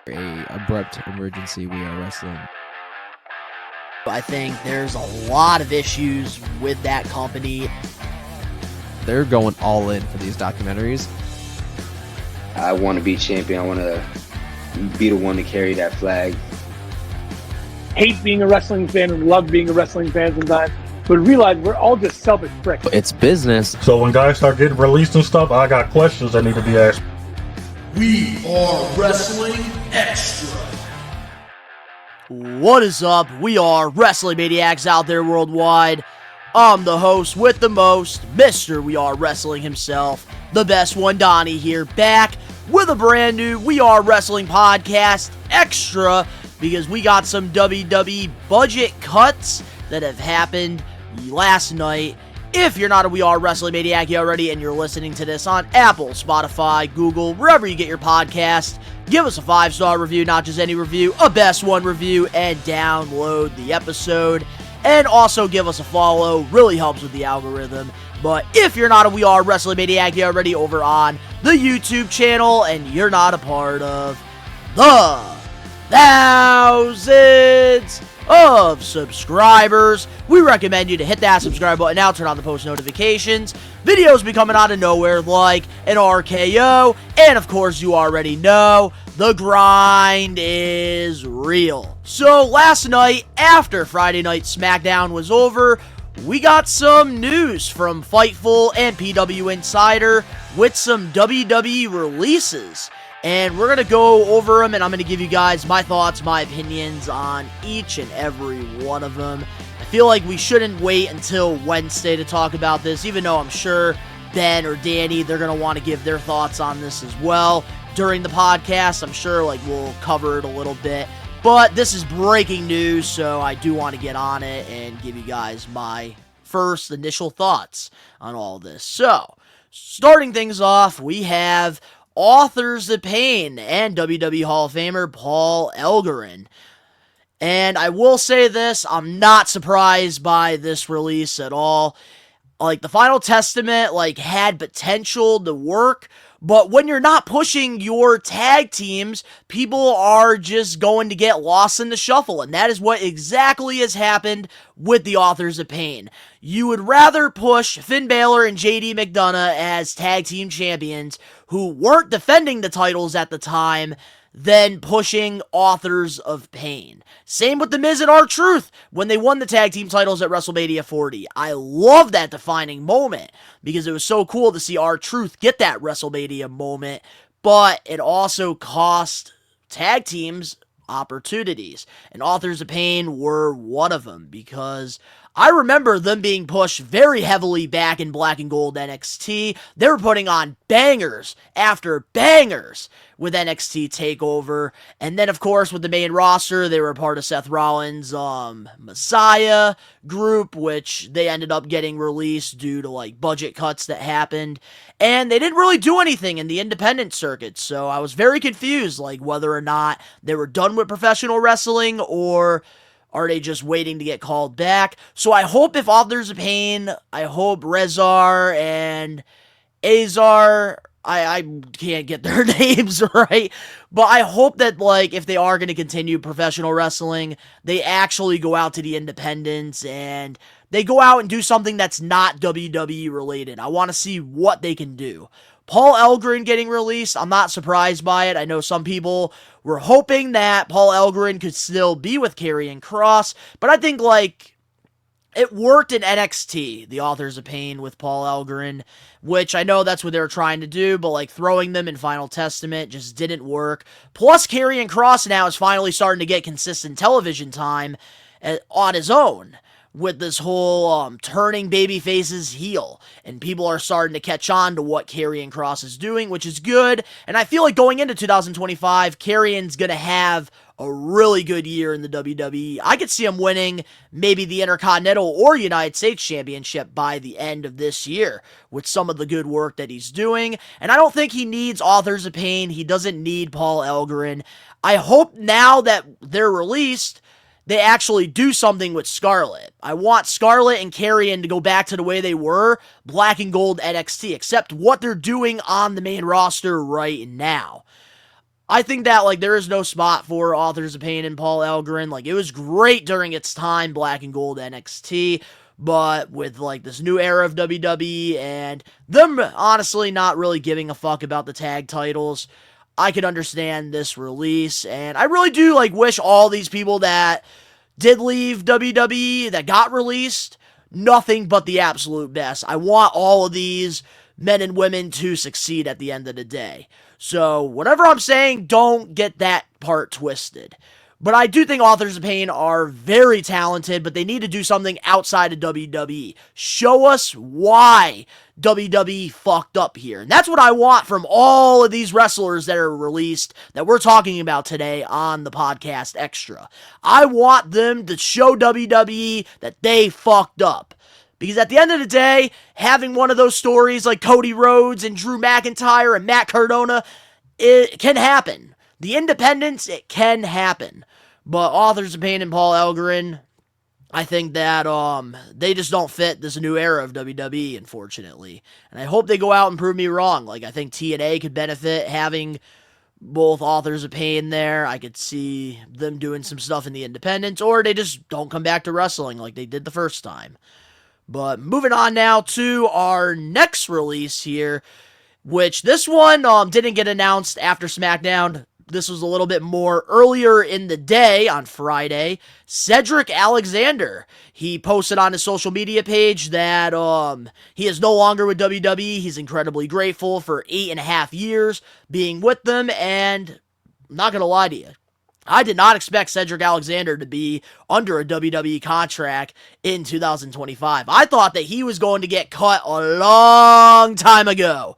A abrupt emergency, we are wrestling. I think there's a lot of issues with that company. They're going all in for these documentaries. I want to be champion. I want to be the one to carry that flag. Hate being a wrestling fan and love being a wrestling fan sometimes, but realize we're all just selfish pricks. It's business. So when guys start getting released and stuff, I got questions that need to be asked. We are Wrestling Xtra. What is up? We are Wrestling Maniacs out there worldwide. I'm the host with the most, Mr. We Are Wrestling himself, the best one, Donnie here, back with a brand new We Are Wrestling podcast, Extra, because we got some WWE budget cuts that have happened last night. If you're not a We Are Wrestling Maniac already and you're listening to this on Apple, Spotify, Google, wherever you get your podcast, give us a 5-star review, not just any review, a best one review, and download the episode. And also give us a follow, really helps with the algorithm. But if you're not a We Are Wrestling Maniac already over on the YouTube channel and you're not a part of the thousands of subscribers, we recommend you to hit that subscribe button now, turn on the post notifications. Videos be coming out of nowhere like an RKO, and of course you already know, the grind is real. So last night, after Friday Night SmackDown was over, we got some news from Fightful and PW Insider with some WWE releases. And we're going to go over them, and I'm going to give you guys my thoughts, my opinions on each and every one of them. I feel like we shouldn't wait until Wednesday to talk about this, even though I'm sure Ben or Danny, they're going to want to give their thoughts on this as well during the podcast. I'm sure we'll cover it a little bit. But this is breaking news, so I do want to get on it and give you guys my first initial thoughts on all this. So, starting things off, we have Authors of Pain and WWE Hall of Famer Paul Elgeren. And I will say this, I'm not surprised by this release at all. The Final Testament, had potential to work, but when you're not pushing your tag teams, people are just going to get lost in the shuffle, and that is what exactly has happened with the Authors of Pain. You would rather push Finn Balor and JD McDonough as tag team champions who weren't defending the titles at the time than pushing Authors of Pain. Same with The Miz and R-Truth when they won the tag team titles at WrestleMania 40. I love that defining moment because it was so cool to see R-Truth get that WrestleMania moment, but it also cost tag teams opportunities, and Authors of Pain were one of them because I remember them being pushed very heavily back in Black and Gold NXT. They were putting on bangers after bangers with NXT TakeOver. And then, of course, with the main roster, they were part of Seth Rollins' Messiah group, which they ended up getting released due to, budget cuts that happened. And they didn't really do anything in the independent circuit. So I was very confused, whether or not they were done with professional wrestling or are they just waiting to get called back? So I hope if Authors of Pain, I hope Rezar and Azar, I can't get their names right, but I hope that, if they are going to continue professional wrestling, they actually go out to the independents and they go out and do something that's not WWE related. I want to see what they can do. Paul Elgeren getting released, I'm not surprised by it. I know some people were hoping that Paul Elgeren could still be with Karrion Kross, but I think, it worked in NXT, the Authors of Pain with Paul Elgeren, which I know that's what they were trying to do, but, throwing them in Final Testament just didn't work. Plus, Karrion Kross now is finally starting to get consistent television time on his own, with this whole turning baby faces heel, and people are starting to catch on to what Karrion Kross is doing, which is good, and I feel like going into 2025, Karrion's gonna have a really good year in the WWE. I could see him winning maybe the Intercontinental or United States Championship by the end of this year with some of the good work that he's doing, and I don't think he needs Authors of Pain. He doesn't need Paul Elgeren. I hope now that they're released, they actually do something with Scarlett. I want Scarlett and Karrion to go back to the way they were, Black and Gold NXT, except what they're doing on the main roster right now. I think that, like, there is no spot for Authors of Pain and Paul Elgrin. Like, it was great during its time, Black and Gold NXT, but with, like, this new era of WWE and them honestly not really giving a fuck about the tag titles, I could understand this release, and I really do, like, wish all these people that did leave WWE, that got released, nothing but the absolute best. I want all of these men and women to succeed at the end of the day. So, whatever I'm saying, don't get that part twisted. But I do think Authors of Pain are very talented, but they need to do something outside of WWE. Show us why WWE fucked up here. And that's what I want from all of these wrestlers that are released that we're talking about today on the podcast Extra. I want them to show WWE that they fucked up. Because at the end of the day, having one of those stories like Cody Rhodes and Drew McIntyre and Matt Cardona, it can happen. The independents, it can happen. But Authors of Pain and Paul Elgrin, I think that they just don't fit this new era of WWE, unfortunately. And I hope they go out and prove me wrong. Like, I think TNA could benefit having both Authors of Pain there. I could see them doing some stuff in the independents, or they just don't come back to wrestling like they did the first time. But moving on now to our next release here, which this one didn't get announced after SmackDown. This was a little bit more earlier in the day on Friday. Cedric Alexander, he posted on his social media page that he is no longer with WWE. He's incredibly grateful for 8.5 years being with them, and I'm not going to lie to you, I did not expect Cedric Alexander to be under a WWE contract in 2025. I thought that he was going to get cut a long time ago.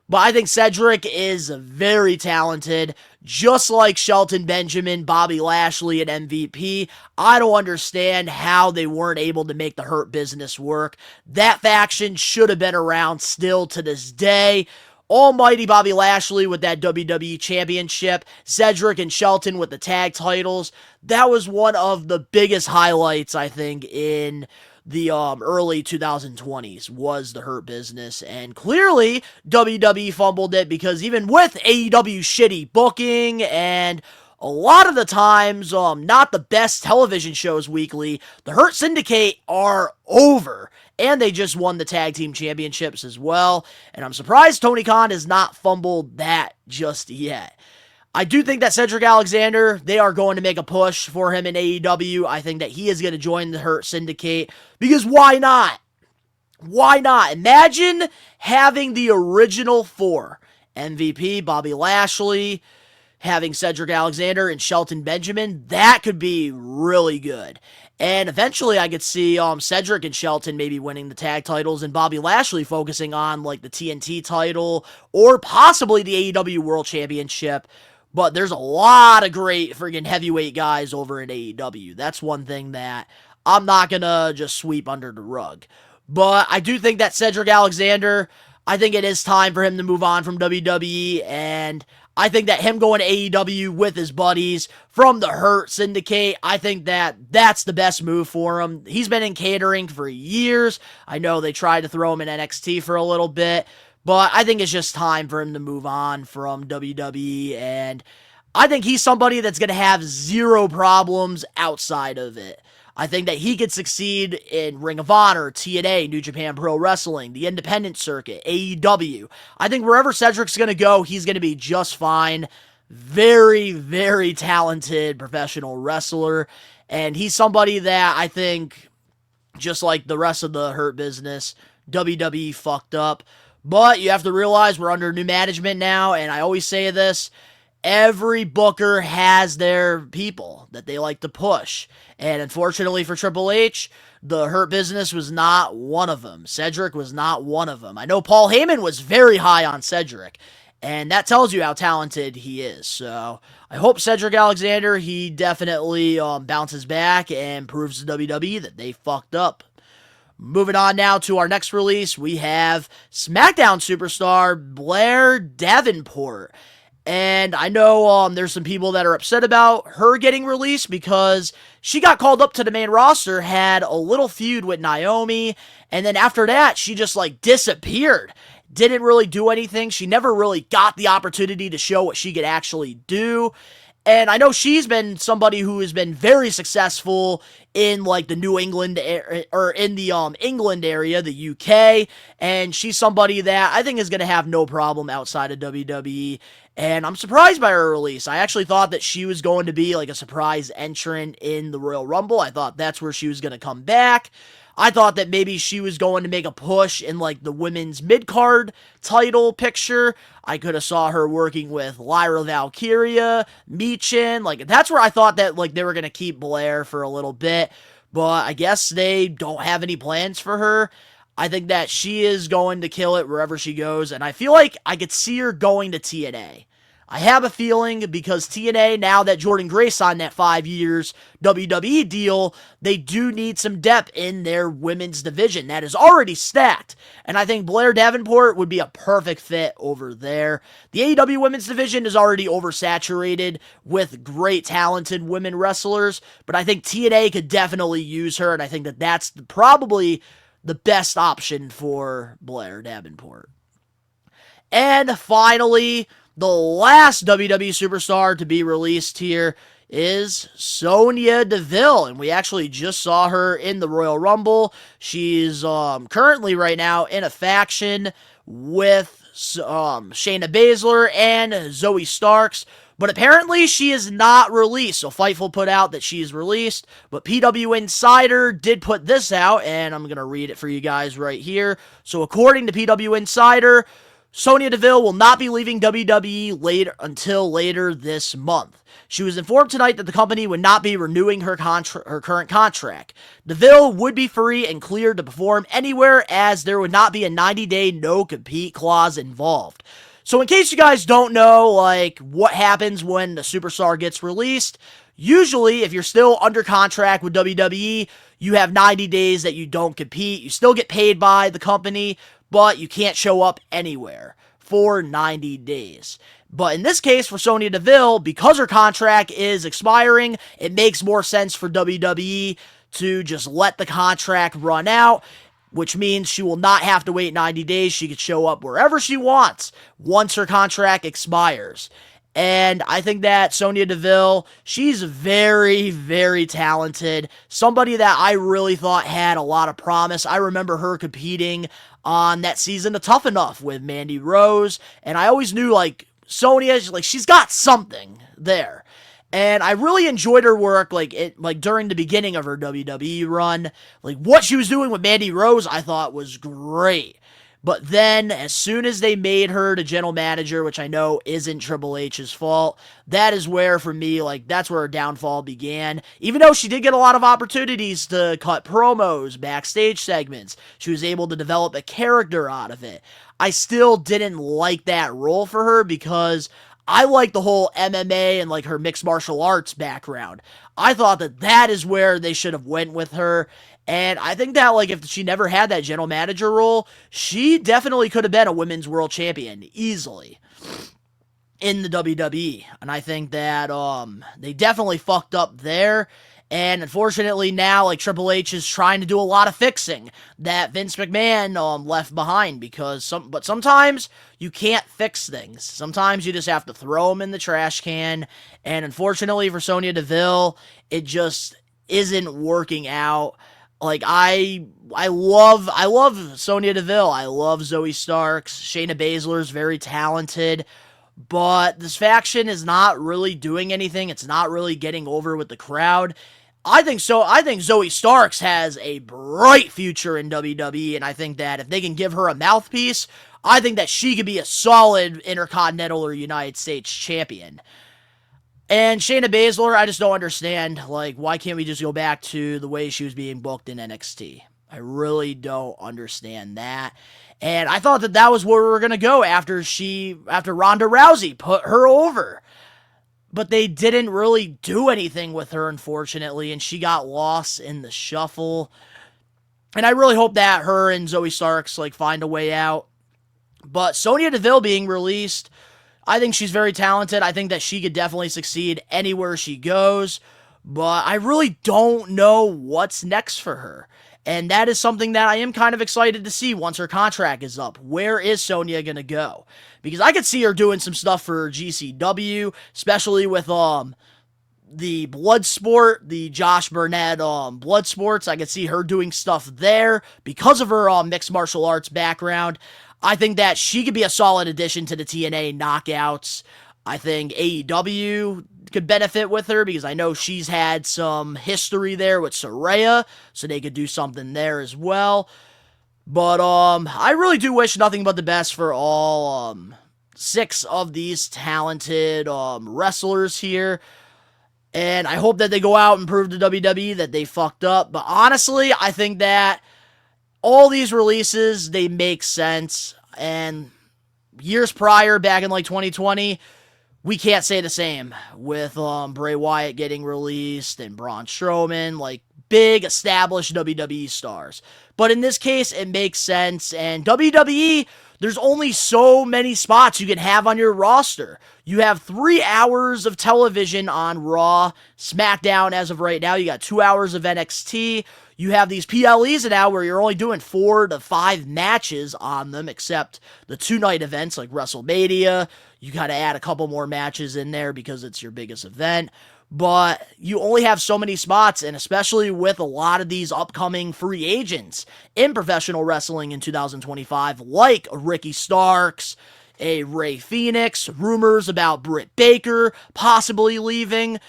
But I think Cedric is very talented, just like Shelton Benjamin, Bobby Lashley, and MVP. I don't understand how they weren't able to make the Hurt Business work. That faction should have been around still to this day. Almighty Bobby Lashley with that WWE Championship, Cedric and Shelton with the tag titles. That was one of the biggest highlights, I think, in the early 2020s, was the Hurt Business. And clearly, WWE fumbled it, because even with AEW shitty booking and a lot of the times, not the best television shows weekly, the Hurt Syndicate are over. And they just won the tag team championships as well. And I'm surprised Tony Khan has not fumbled that just yet. I do think that Cedric Alexander, they are going to make a push for him in AEW. I think that he is going to join the Hurt Syndicate, because why not? Why not? Imagine having the original four. MVP, Bobby Lashley, having Cedric Alexander and Shelton Benjamin. That could be really good. And eventually I could see Cedric and Shelton maybe winning the tag titles, and Bobby Lashley focusing on like the TNT title or possibly the AEW World Championship. But there's a lot of great friggin' heavyweight guys over in AEW. That's one thing that I'm not gonna just sweep under the rug. But I do think that Cedric Alexander, I think it is time for him to move on from WWE, and I think that him going to AEW with his buddies from the Hurt Syndicate, I think that that's the best move for him. He's been in catering for years. I know they tried to throw him in NXT for a little bit, but I think it's just time for him to move on from WWE, and I think he's somebody that's going to have zero problems outside of it. I think that he could succeed in Ring of Honor, TNA, New Japan Pro Wrestling, the independent circuit, AEW. I think wherever Cedric's going to go, he's going to be just fine. Very, very talented professional wrestler. And he's somebody that I think, just like the rest of the Hurt Business, WWE fucked up. But you have to realize we're under new management now, and I always say this, every booker has their people that they like to push. And unfortunately for Triple H, the Hurt Business was not one of them. Cedric was not one of them. I know Paul Heyman was very high on Cedric, and that tells you how talented he is. So I hope Cedric Alexander, he definitely bounces back and proves to WWE that they fucked up. Moving on now to our next release, we have SmackDown superstar Blair Davenport. And I know there's some people that are upset about her getting released because she got called up to the main roster, had a little feud with Naomi, and then after that, she just like disappeared. didn't really do anything. She never really got the opportunity to show what she could actually do. And I know she's been somebody who has been very successful in like the New England or in the England area, the UK, and she's somebody that I think is going to have no problem outside of WWE. And I'm surprised by her release. I actually thought that she was going to be like a surprise entrant in the Royal Rumble. I thought that's where she was going to come back. I thought that maybe she was going to make a push in like the women's mid-card title picture. I could have saw her working with Lyra Valkyria, Michin. Like, that's where I thought that like they were going to keep Blair for a little bit. But I guess they don't have any plans for her. I think that she is going to kill it wherever she goes. And I feel like I could see her going to TNA. I have a feeling because TNA, now that Jordan Grace signed that 5 years WWE deal, they do need some depth in their women's division that is already stacked. And I think Blair Davenport would be a perfect fit over there. The AEW women's division is already oversaturated with great talented women wrestlers, but I think TNA could definitely use her, and I think that that's probably the best option for Blair Davenport. And finally, the last WWE superstar to be released here is SONYA DEVILLE, and we actually just saw her in the Royal Rumble. She's currently right now in a faction with Shayna Baszler and Zoe Starks, but apparently she is not released. So Fightful put out that she is released, but PW Insider did put this out, and I'm going to read it for you guys right here. So according to PW Insider, SONYA DEVILLE will not be leaving WWE until later this month. She was informed tonight that the company would not be renewing her current contract. DeVille would be free and cleared to perform anywhere, as there would not be a 90-day no-compete clause involved. So in case you guys don't know, like, what happens when the superstar gets released, usually if you're still under contract with WWE, you have 90 days that you don't compete. You still get paid by the company, but you can't show up anywhere for 90 days. But in this case, for SONYA DEVILLE, because her contract is expiring, it makes more sense for WWE to just let the contract run out, which means she will not have to wait 90 days. She could show up wherever she wants once her contract expires. And I think that SONYA DEVILLE, she's very, very talented. Somebody that I really thought had a lot of promise. I remember her competing on that season of Tough Enough with Mandy Rose. And I always knew, like, SONYA, like, she's got something there. And I really enjoyed her work, like during the beginning of her WWE run. Like, what she was doing with Mandy Rose, I thought was great. But then, as soon as they made her the general manager, which I know isn't Triple H's fault, that is where, for me, like, that's where her downfall began. Even though she did get a lot of opportunities to cut promos, backstage segments, she was able to develop a character out of it. I still didn't like that role for her because I like the whole MMA and, like, her mixed martial arts background. I thought that that is where they should have went with her. And I think that, like, if she never had that general manager role, she definitely could have been a women's world champion easily in the WWE. And I think that they definitely fucked up there. And unfortunately now, like, Triple H is trying to do a lot of fixing that Vince McMahon left behind, because sometimes you can't fix things. Sometimes you just have to throw them in the trash can. And unfortunately for SONYA DEVILLE, it just isn't working out. Like, I love SONYA DEVILLE. I love Zoe Starks. Shayna Baszler is very talented. But this faction is not really doing anything. It's not really getting over with the crowd. I think Zoe Starks has a bright future in WWE, and I think that if they can give her a mouthpiece, I think that she could be a solid Intercontinental or United States champion. And Shayna Baszler, I just don't understand, like, why can't we just go back to the way she was being booked in NXT? I really don't understand that. And I thought that that was where we were going to go after Ronda Rousey put her over. But they didn't really do anything with her, unfortunately, and she got lost in the shuffle. And I really hope that her and Zoe Starks, like, find a way out. But SONYA DEVILLE being released, I think she's very talented. I think that she could definitely succeed anywhere she goes. But I really don't know what's next for her. And that is something that I am kind of excited to see once her contract is up. Where is Sonya going to go? Because I could see her doing some stuff for GCW, especially with the Bloodsport, the Josh Burnett Bloodsports. I could see her doing stuff there because of her mixed martial arts background. I think that she could be a solid addition to the TNA Knockouts. I think AEW could benefit with her because I know she's had some history there with Saraya, so they could do something there as well. But I really do wish nothing but the best for all 6 of these talented wrestlers here. And I hope that they go out and prove to WWE that they fucked up. But honestly, I think that all these releases, they make sense. And years prior, back in like 2020, we can't say the same with Bray Wyatt getting released and Braun Strowman, like big established WWE stars. But in this case, it makes sense. And WWE, there's only so many spots you can have on your roster. You have 3 hours of television on Raw, SmackDown as of right now. You got 2 hours of NXT. You have these PLEs now where you're only doing 4 to 5 matches on them, except the 2-night events like WrestleMania. You got to add a couple more matches in there because it's your biggest event. But you only have so many spots, and especially with a lot of these upcoming free agents in professional wrestling in 2025, like Ricky Starks, a Ray Phoenix, rumors about Britt Baker possibly leaving.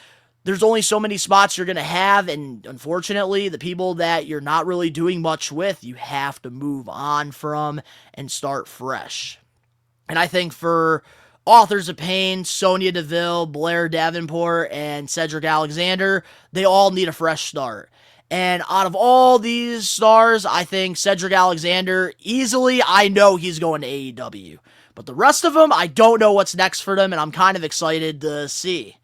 There's only so many spots you're going to have, and unfortunately, the people that you're not really doing much with, you have to move on from and start fresh. And I think for Authors of Pain, Sonya Deville, Blair Davenport, and Cedric Alexander, they all need a fresh start. And out of all these stars, I think Cedric Alexander, easily, I know he's going to AEW. But the rest of them, I don't know what's next for them, and I'm kind of excited to see.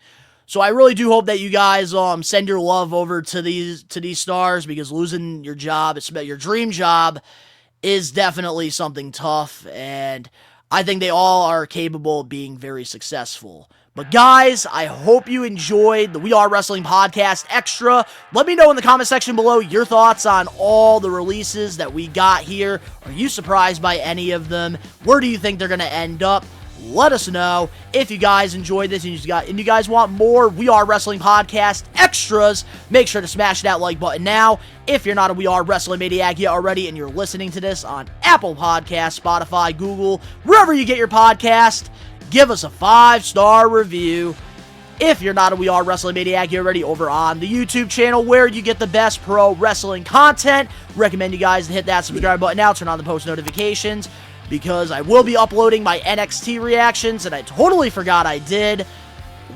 So I really do hope that you guys send your love over to these stars, because losing your job, it's your dream job, is definitely something tough, and I think they all are capable of being very successful. But guys, I hope you enjoyed the We Are Wrestling Podcast Extra. Let me know in the comment section below your thoughts on all the releases that we got here. Are you surprised by any of them? Where do you think they're going to end up? Let us know. If you guys enjoyed this and you guys want more We Are Wrestling Podcast Extras, make sure to smash that like button now. If you're not a We Are Wrestling Maniac yet already and you're listening to this on Apple Podcasts, Spotify, Google, wherever you get your podcast, give us a 5-star review. If you're not a We Are Wrestling Maniac yet already over on the YouTube channel where you get the best pro wrestling content, recommend you guys to hit that subscribe button now, turn on the post notifications, because I will be uploading my NXT reactions, and I totally forgot I did,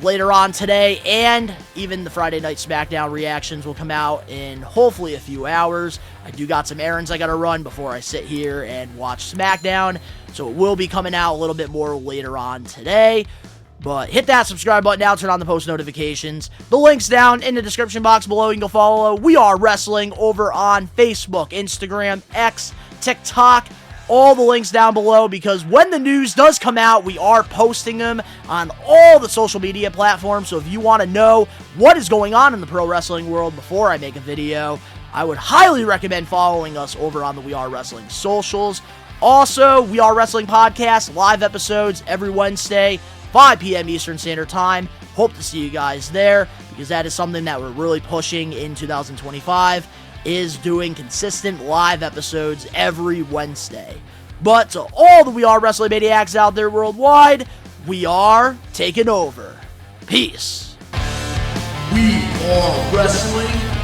later on today, and even the Friday Night SmackDown reactions will come out in hopefully a few hours. I do got some errands I gotta run before I sit here and watch SmackDown, so it will be coming out a little bit more later on today. But hit that subscribe button now, turn on the post notifications. The link's down in the description box below. You can go follow We Are Wrestling over on Facebook, Instagram, X, TikTok. All the links down below, because when the news does come out, we are posting them on all the social media platforms. So if you want to know what is going on in the pro wrestling world before I make a video, I would highly recommend following us over on the We Are Wrestling socials. Also, We Are Wrestling Podcast, live episodes every Wednesday, 5 p.m. Eastern Standard Time. Hope to see you guys there, because that is something that we're really pushing in 2025. Is doing consistent live episodes every Wednesday. But to all the We Are Wrestling Maniacs out there worldwide, we are taking over. Peace. We are wrestling